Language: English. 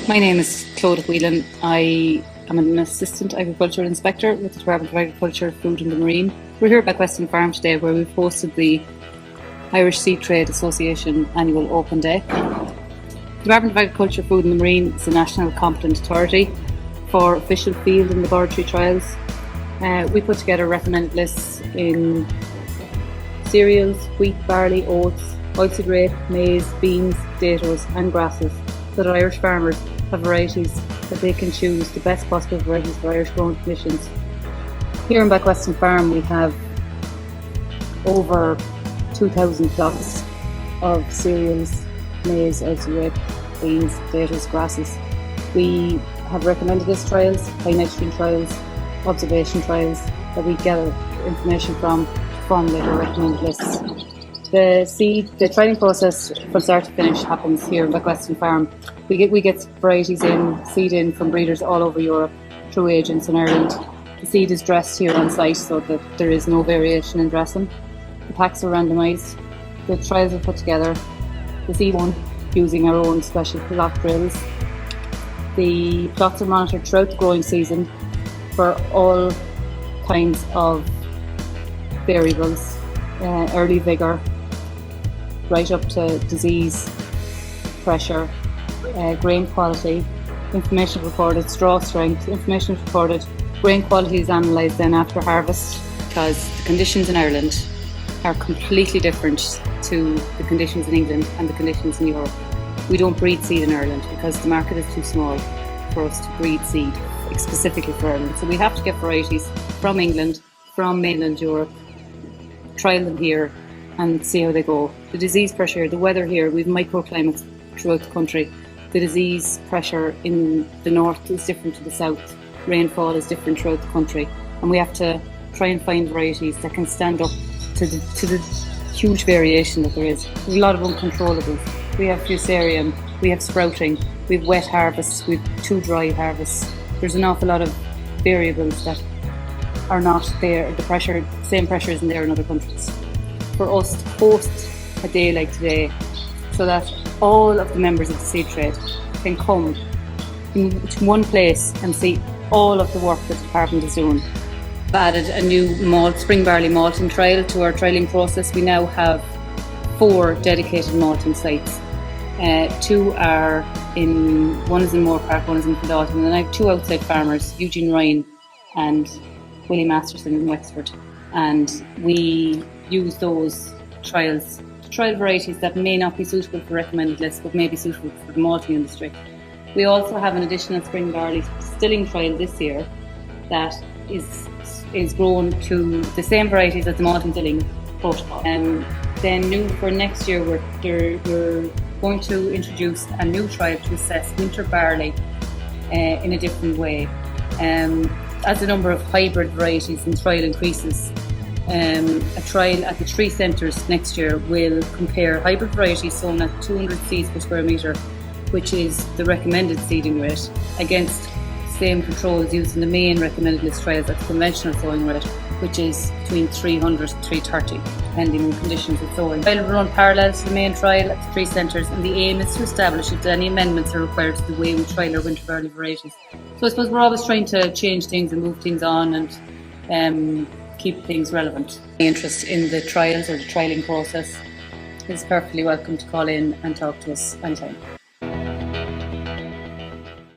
My name is Claude Whelan. I am an Assistant Agriculture Inspector with the Department of Agriculture, Food and the Marine. We're here at Backweston Farm today where we've hosted the Irish Sea Trade Association Annual Open Day. The Department of Agriculture, Food and the Marine is the national competent authority for official field and laboratory trials. We put together recommended lists in cereals, wheat, barley, oats, oilseed rape, maize, beans, potatoes and grasses, so that Irish farmers have varieties that they can choose the best possible varieties for Irish growing conditions. Here in Backweston Farm we have over 2,000 plots of cereals, maize, oilseed rape, beans, potatoes, grasses. We have recommended list trials, high nitrogen trials, observation trials that we gather information from to formulate our recommended lists. The trialling process from start to finish happens here in Backweston Farm. We get varieties seed in from breeders all over Europe through agents in Ireland. The seed is dressed here on site so that there is no variation in dressing. The packs are randomised. The trials are put together. The seed one using our own special plot drills. The plots are monitored throughout the growing season for all kinds of variables, early vigour, right up to disease, pressure, grain quality, information recorded, straw strength, information recorded. Grain quality is analysed then after harvest, because the conditions in Ireland are completely different to the conditions in England and the conditions in Europe. We don't breed seed in Ireland because the market is too small for us to breed seed specifically for Ireland. So we have to get varieties from England, from mainland Europe, trial them here and see how they go. The disease pressure, the weather here, we have microclimates throughout the country. The disease pressure in the north is different to the south. Rainfall is different throughout the country. And we have to try and find varieties that can stand up to the huge variation that there is. There's a lot of uncontrollables. We have fusarium, we have sprouting, we have wet harvests, we have too dry harvests. There's an awful lot of variables that are not there. The same pressure isn't there in other countries. For us to host a day like today so that all of the members of the seed trade can come to one place and see all of the work that the department is doing. We've added a new spring barley malting trial to our trialling process. We now have 4 dedicated malting sites. One is in Moorpark, one is in Dalton, and I have 2 outside farmers, Eugene Ryan and Willie Masterson in Wexford. And we use those trials to trial varieties that may not be suitable for recommended lists but may be suitable for the malting industry. We also have an additional spring barley stilling trial this year that is grown to the same varieties as the malting stilling protocol. Then new for next year we're going to introduce a new trial to assess winter barley in a different way. As the number of hybrid varieties in trial increases, a trial at the 3 centres next year will compare hybrid varieties sown at 200 seeds per square metre, which is the recommended seeding rate, against same controls used in the main recommended list trials at the conventional sowing rate, which is between 300 to 330, depending on conditions of sowing. The trial will run parallel to the main trial at the 3 centres, and the aim is to establish if any amendments are required to the way we trial our winter barley varieties. So I suppose we're always trying to change things and move things on and keep things relevant. Any interest in the trials or the trialling process is perfectly welcome to call in and talk to us anytime.